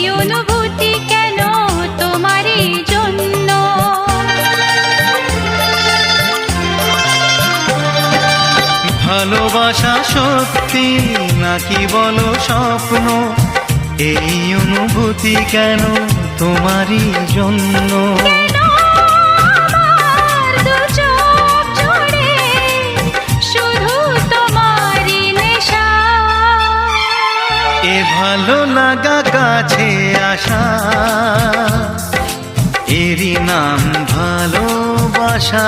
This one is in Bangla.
অনুভূতি কেন তোমারই জন্য? ভালোবাসা সত্যি নাকি বলো স্বপ্ন? এই অনুভূতি কেন তোমারই জন্য? এ ভালো লাগা কাছে আসা, এরই নাম ভালোবাসা।